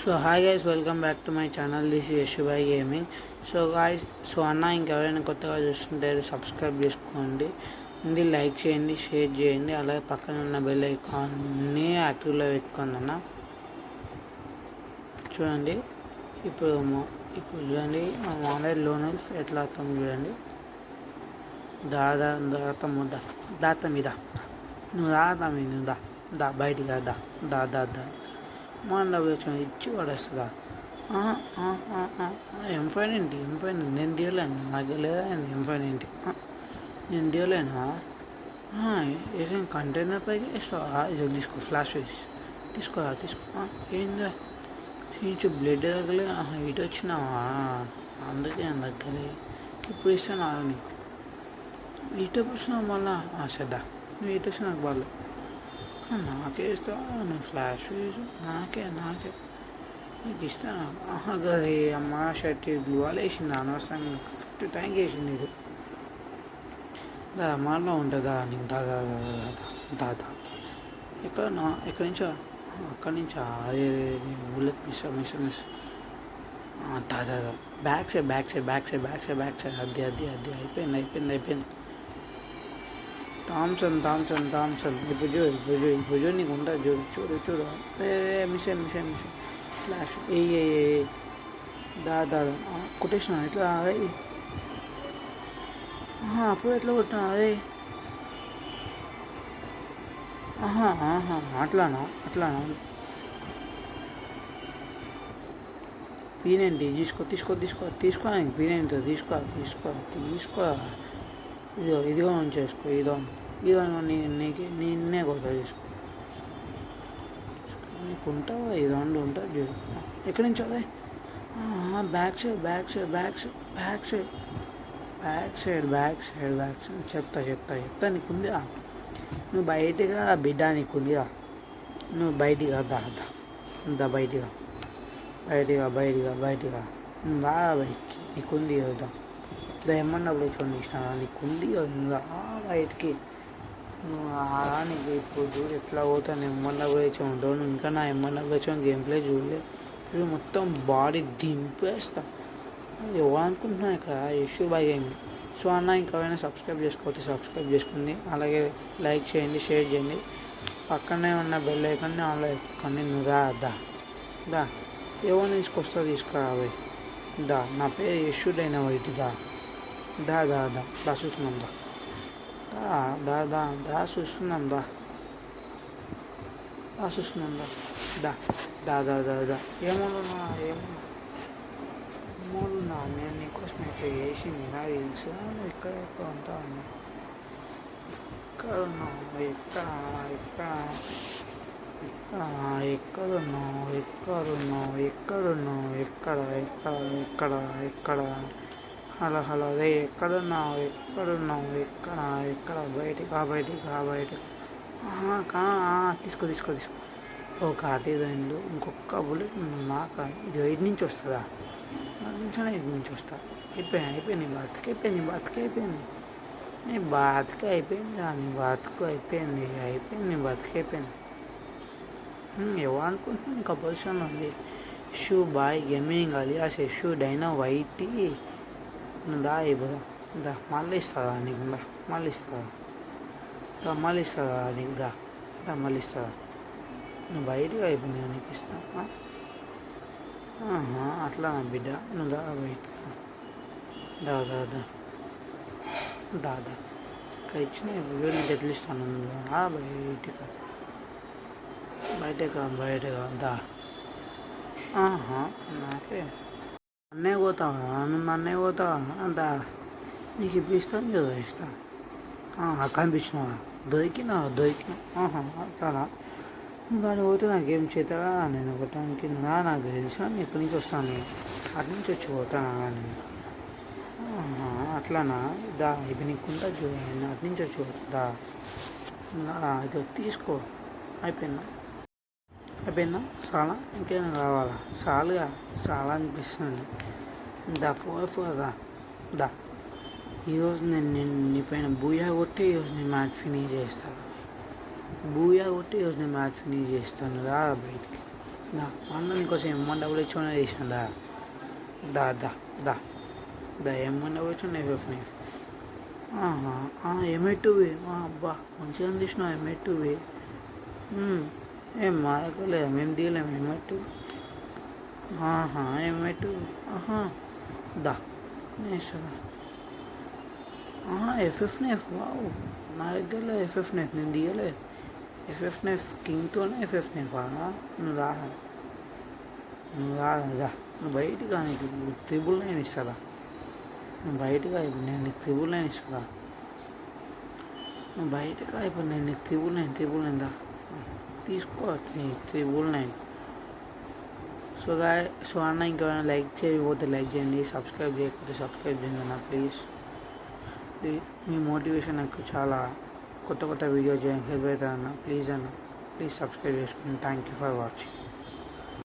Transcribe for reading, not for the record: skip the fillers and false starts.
So hi guys, welcome back to my channel. This is Yashubhai gaming. So guys, ఇంకెవరైనా కొత్తగా చూస్తుంటే subscribe చేసుకోండి, ఇది లైక్ చేయండి, షేర్ చేయండి, అలాగే పక్కన ఉన్న బెల్ ఐకాన్ని యాక్టివ్లో పెట్టుకోండి అన్న. చూడండి, ఇప్పుడు చూడండి మనం ఆన్లైన్ లోన్ ఎట్లా అవుతాం చూడండి. దాత మీద నువ్వు దా బయటికి దా మన డబ్బులు వచ్చి ఇచ్చి పడేస్తుందా? M5 ఏంటి? నేను తీయలేను, నాకు లేదా M5 ఏంటి? నేను తీయలేనా? ఏదైనా కంటైనర్ పైకి వేస్తావా? ఇది తీసుకో, ఫ్లాష్ వేసి తీసుకో. ఏందా ఇంచు బ్లడ్ తగ్గలే, ఇటు వచ్చినావా? అందుకే నేను తగ్గలే. ఇప్పుడు ఇస్తాను నీకు. ఇటు వచ్చినావు మళ్ళా సదా, నువ్వు ఇటు వచ్చి నాకు బాగా నాకే ఇస్తావు. నువ్వు ఫ్లాష్ వేసు, నాకే నీకు ఇస్తాను. గది అమ్మ షర్ట్ గ్లూవాలు వేసింది అనవసరంగా, కరెక్ట్ టైంకి వేసింది. ఇది మనలో ఉంటుందా నీకు? దాదా ఎక్కడి నుంచో అక్కడి నుంచా? అదే బుల్లెట్ మిస్ దాదా బ్యాక్ సైడ్ అది అయిపోయింది. థామ్సన్ ఇప్పుడు చూడు నీకు ఉంటుంది. చూడు మిస్ ఫ్లాష్ ఏ దాదా కొట్టేసిన ఎట్లా? అప్పుడు ఎట్లా కొట్టినా? అదే అట్లానా పీనేంటి? తీసుకో పీనేంటి? తీసుకో ఇదిగో చేసుకో. ఇదో నిన్నే కొత్త తీసుకో. నీకు ఉంటావా? ఇదో ఉంటుంది చూడు. ఎక్కడి నుంచి అదే బ్యాక్ సైడ్ చెప్తా నీకుందిగా. నువ్వు బయటగా బిడ్డ, నీకుందిగా. నువ్వు బయటిగా దా బయటిగా దా బయటికి. నీకుంది కదా ఏమన్నా లేచుకొని ఇష్టం, నీకుంది కదా బయటికి. నువ్వు నీకు ఇప్పుడు చూడు ఎట్లా పోతాను. ఏమన్నా లేచి ఉంటావు ఇంకా. నా ఏమన్నా లేచి గేమ్ ప్లే చూడలే. ఇప్పుడు మొత్తం బాడీ దింపేస్తా. ఎవరనుకుంటున్నా ఇక్కడ యశుభాయ్ గేమింగ్. సో ఇంకెవరైనా సబ్స్క్రైబ్ చేసుకుంది, అలాగే లైక్ చేయండి, షేర్ చేయండి, పక్కనే ఉన్న బెల్ ఐకాన్ని ఆన్లో పెట్టుకోండి. నువ్వు దా ఎవరిని తీసుకురావాలి. నా పేరు యశుడైన వైట్. దా చూసుకున్నాం. ఏమోనా నేను నీకోసం ఇక్కడ చేసింది నాకు తెలుసు. ఇక్కడ ఉంటాను. ఎక్కడ హలో అదే ఎక్కడున్నావు? బయటికి తీసుకో. ఒక అటేదండు ఇంకొక బుల్లెట్ నాకు. ఇది 8 నుంచి వస్తుందా? 4 నిమిషాలు 8 నుంచి వస్తా. అయిపోయింది నీ బతికి అయిపోయింది. నీ బతికి అయిపోయింది. ఎవరనుకుంటున్నాను ఇంకా పొజిషన్లో ఉంది. షూ బాయ్ గేమింగ్ అలియాస్ యశు డైనా వైటీ. దా ఇవ్వదా? మళ్ళీ ఇస్తుందా నీకు? మళ్ళీ ఇస్తుందా నీకు? మళ్ళీ ఇస్తుందా? నువ్వు బయటకు అయిపోయింది నీకు ఇస్తా. అట్లా నా బిడ్డ, నువ్వు దా బయటకు. దా ఇచ్చిన వీడియో నీకు ఎట్లా ఇస్తాను? బయటగా దా. నాకే అన్నయ్య పోతావా? నువ్వు అన్నయ్య పోతావా? దా నీకు ఇప్పిస్తాను కదా, ఇస్తా. కనిపించినావా? దొరికినా అట్లా దాన్ని పోతే నాకేం చేతగా నేను ఒకటానికి నాకు తెలుసా. ఎక్కడి నుంచి వస్తాను? అటు నుంచి వచ్చి పోతానా? నేను అట్లానా? దా ఇప్పుడు నీకుంటా చూడండి, అటు నుంచి వచ్చి పోతా. ఇది తీసుకో. అయిపోయిందా? చాలా ఇంకేమైనా కావాలా? చాలా అనిపిస్తుంది. దా ఈరోజు నేను నీ పైన బూయా కొట్టి ఈరోజు నేను మ్యాచ్ ఫినిష్ చేస్తాను. రా బయటికి. దా అన్న నీకోసం M1 డబుల్ హెచ్ఓనే చేసిన దా దా దా దా దా M1 double HO FF knife M82 అబ్బా మంచిగా తీసినావు M82 ఏం మా దగ్గర లేదా మేము తీయలేము M82 M82 దా నేసరా FF నైఫ్ వావ్ నా దగ్గర FF నైఫ్ నేను తీయలే FF నైఫ్ కింగ్తోనే FF నైఫ్ నువ్వు రా నువ్వు రా నువ్వు బయటగా నీకు 999 ఇస్తారా నువ్వు బయటగా ఇప్పుడు నేను నీకు 999 ఇస్తారా నువ్వు బయటగా ఇప్పుడు నేను నీకు 999 దా తీసుకో 999 సో అన్న ఇంకేమైనా లైక్ చేయకపోతే లైక్ చేయండి, సబ్స్క్రైబ్ చేయకపోతే సబ్స్క్రైబ్ చేయండి అన్న ప్లీజ్. మీ మోటివేషన్ నాకు చాలా కొత్త వీడియో చేయడానికి హెల్ప్ అవుతుంది అన్న. ప్లీజ్ సబ్స్క్రైబ్ చేసుకోండి. Thank you for watching.